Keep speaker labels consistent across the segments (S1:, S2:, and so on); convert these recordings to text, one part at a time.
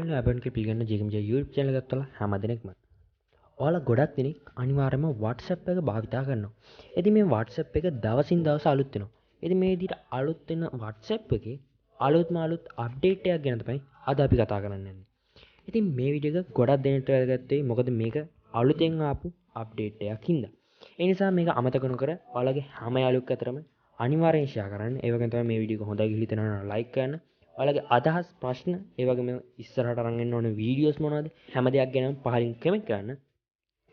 S1: ඔයාලා අපෙන්ට පිළිගන්න ජේකම්ජේ YouTube channel එකත් වල හැම දිනෙකම ඔයාලා ගොඩක් දෙනෙක් අනිවාර්යයෙන්ම WhatsApp එක භාවිතා කරනවා. ඉතින් මේ WhatsApp එක දවසින් දවස අලුත් වෙනවා. ඉතින් මේ විදිහට අලුත් වෙන WhatsApp එකේ අලුත්ම අප්ඩේට් එකක් ගැන තමයි අද අපි කතා කරන්න යන්නේ. ඉතින් මේ වීඩියෝ එක ගොඩක් දෙනෙක්ට වැදගත් වෙයි. මොකද මේක අලුතෙන් ආපු අප්ඩේට් එකක් හින්දා. ඒ නිසා මේක අමතක නොකර ඔයාලගේ හැම යාළුවෙක් අතරම අනිවාර්යෙන් ෂෙයා කරන්න. ඒ වගේම තමයි මේ වීඩියෝ එක හොඳයි කියලා හිතනවා ලයික් කරන්න. ඔයාලගේ අදහස් ප්‍රශ්න ඒ වගේම ඉස්සරහට අරන් එන්න ඕන වීඩියෝස් මොනවද හැම දෙයක් ගැනම පහලින් කමෙන්ට් කරන්න.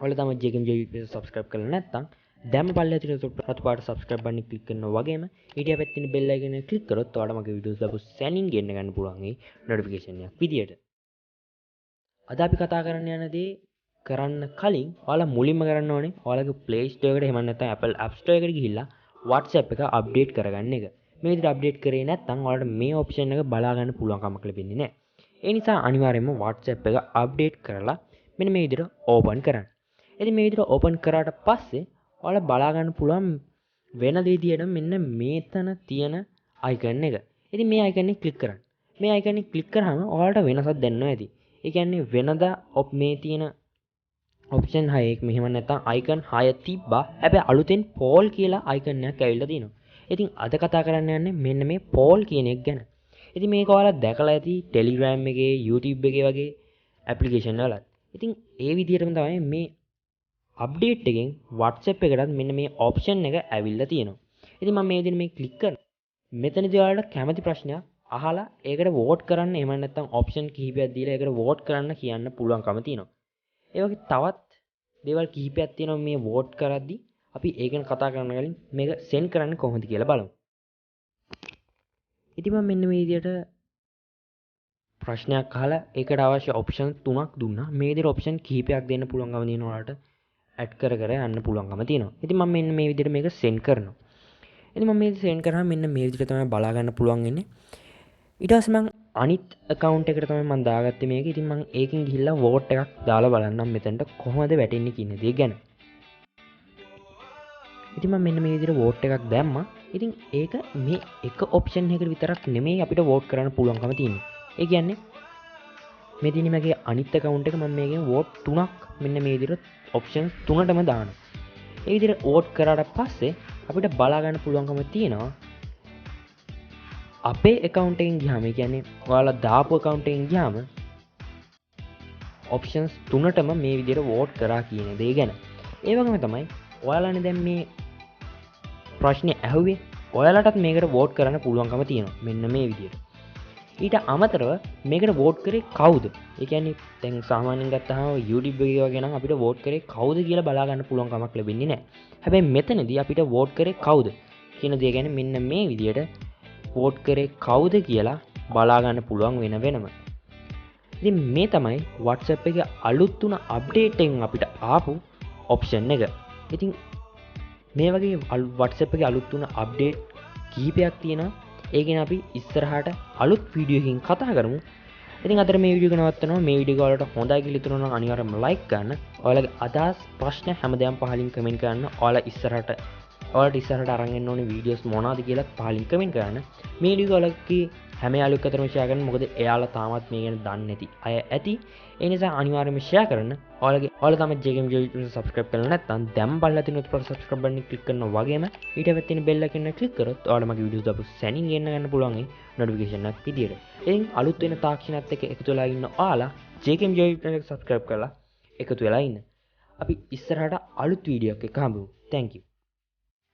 S1: ඔයාලා තමයි ජේකම්ජේ YouTube එක subscribe කරලා නැත්නම් දැම්ම පල්ලේ තියෙන රතු පාට subscribe button click කරනවා වගේම ඊට පැත්තේ තියෙන bell icon එක click කරොත් ඔයාලට මගේ වීඩියෝස් දාපු සැනින් ගන්න පුළුවන් ඒ notification එකක් විදියට. අද අපි කතා කරන්න යන දේ කරන්න කලින් ඔයාලා මුලින්ම කරන්න ඕනේ ඔයාලගේ Play Store එකට එහෙම නැත්නම් Apple App Store එකට ගිහිල්ලා WhatsApp එක update කරගන්න එක. මේ විදිහට අප්ඩේට් කරේ නැත්නම් ඔයාලට මේ ඔප්ෂන් එක බලා ගන්න පුළුවන් කමක් ලැබෙන්නේ නැහැ. ඒ නිසා අනිවාර්යයෙන්ම WhatsApp එක අප්ඩේට් කරලා මෙන්න මේ විදිහට ඕපන් කරන්න. ඉතින් මේ විදිහට ඕපන් කරාට පස්සේ ඔයාලා බලා ගන්න පුළුවන් වෙන විදිහට මෙන්න මේතන තියෙන icon එක. ඉතින් මේ icon එක ක්ලික් කරන්න. මේ icon එක ක්ලික් කරාම ඔයාලට වෙනසක් දැනෙනවා ඇති. ඒ කියන්නේ වෙනදා මේ තියෙන ඔප්ෂන් 6 එක මෙහෙම නැත්නම් icon 6 තිබ්බා. හැබැයි අලුතෙන් poll කියලා icon එකක් ඇවිල්ලා තියෙනවා. ඉතින් අද කතා කරන්න යන්නේ මෙන්න මේ poll කියන එක ගැන. ඉතින් මේක ඔයාලා දැකලා ඇති Telegram එකේ, YouTube එකේ වගේ application වල. ඉතින් ඒ විදිහටම තමයි මේ අප්ඩේට් එකෙන් WhatsApp එකටත් මෙන්න මේ option එක ඇවිල්ලා තියෙනවා. ඉතින් මම මේ විදිහට මේ ක්ලික් කරනවා. මෙතනදී ඔයාලට කැමති ප්‍රශ්නයක් අහලා ඒකට vote කරන්න එහෙම නැත්නම් option කිහිපයක් දීලා ඒකට vote කරන්න කියන්න පුළුවන්කම තියෙනවා. ඒ වගේ තවත් දේවල් කිහිපයක් තියෙනවා මේ vote කරද්දී අපි ඒක ගැන කතා කරන්න කලින් මේක send කරන්න කොහොමද කියලා බලමු. ඉතින් මම මෙන්න මේ විදිහට ප්‍රශ්නයක් අහලා ඒකට අවශ්‍ය option 3ක් දුන්නා. මේ විදිහට option කිහිපයක් දෙන්න පුළුවන්කම තියෙනවා ඔයාලට add කර යන්න පුළුවන්කම තියෙනවා. ඉතින් මම මෙන්න මේ විදිහට මේක send කරනවා. ඉතින් මම මේක send කරාම මෙන්න මේ විදිහට තමයි බලා ගන්න පුළුවන් ඉන්නේ. ඊට පස්සේ මම අනිත් account එකට තමයි මම දාගත්තේ මේක. ඉතින් මම ඒකෙන් ගිහිල්ලා vote එකක් දාලා බලන්නම් මෙතනට කොහොමද වැටෙන්නේ කියන දේ ගැන. ඉතින් මම මෙන්න මේ විදිහට vote එකක් දැම්මා. ඉතින් ඒක මේ එක option එකකට විතරක් නෙමෙයි අපිට vote කරන්න පුළුවන්කම තියෙන්නේ. ඒ කියන්නේ මේ දිනේ මගේ අනිත් account එක මම මේකෙන් vote 3ක් මෙන්න මේ විදිහට options 3ටම දානවා. ඒ විදිහට vote කරාට පස්සේ අපිට බලා ගන්න පුළුවන්කම තියෙනවා අපේ account එකෙන් ගියාම ඒ කියන්නේ ඔයාලා දාපු account එකෙන් ගියාම options 3ටම මේ විදිහට vote කරා කියන දේ ගැන. ඒ වගේම තමයි ඔයාලානේ දැන් මේ ප්‍රශ්නේ ඇහුවේ ඔයාලටත් මේකට vote කරන්න පුළුවන්කම තියෙනවා. මෙන්න මේ විදිහට. ඊට අමතරව මේකට vote කරේ කවුද? ඒ කියන්නේ දැන් සාමාන්‍යයෙන් ගත්තාම YouTube එකේ වගේ නම් අපිට vote කරේ කවුද කියලා බලා ගන්න පුළුවන් කමක් ලැබෙන්නේ නැහැ. හැබැයි මෙතනදී අපිට vote කරේ කවුද කියන දේ ගැන මෙන්න මේ විදිහට vote කරේ කවුද කියලා බලා ගන්න පුළුවන් වෙනම. ඉතින් මේ තමයි WhatsApp එකේ අලුත් තුන අප්ඩේට් එකෙන් අපිට ආපු option එක. ඉතින් මේ වගේ WhatsApp එකේ අලුත් තුන අප්ඩේට් කීපයක් තියෙනවා. ඒ ගැන අපි ඉස්සරහට අලුත් වීඩියෝ එකකින් කතා කරමු. ඉතින් අතර මේ වීඩියෝ එක නවත්තනවා. මේ වීඩියෝ එක ඔයාලට හොඳයි කියලා හිතුණා නම් අනිවාර්යයෙන්ම like කරන්න. ඔයාලගේ අදහස් ප්‍රශ්න හැමදේම පහලින් කමෙන්ට් කරන්න. ඔයාලට ඉස්සරහට අරන් එන්න ඕනේ වීඩියෝස් මොනවද කියලා පහලින් කමෙන්ට් කරන්න. මේ වීඩියෝ ඔයාලගේ හැම යාළුවෙක් අතරම ෂෙයා කරන්න. මොකද එයාලා තාමත් මේ ගැන දන්නේ නැති අය ඇති. ඒ නිසා අනිවාර්යයෙන්ම ෂෙයා කරන්න. ඔයාලා තමයි ජේකම්ජේ YouTube එක subscribe කරලා නැත්නම් දැන් බලලා තියෙන උඩ subscribe button එක click කරනවා වගේම ඊට පැත්තේ තියෙන bell icon එක click කරොත් ඔයාලා මගේ videos දාපු සැනින් ගන්න පුළුවන් ඒ notification එකක් විදියට. ඉතින් අලුත් වෙන තාක්ෂණයත් එක්ක එකතු වෙලා ඉන්න ඔයාලා ජේකම්ජේ YouTube එක subscribe කරලා එකතු වෙලා ඉන්න. අපි ඉස්සරහට අලුත් වීඩියෝ එකක් හම්බෙමු. Thank you.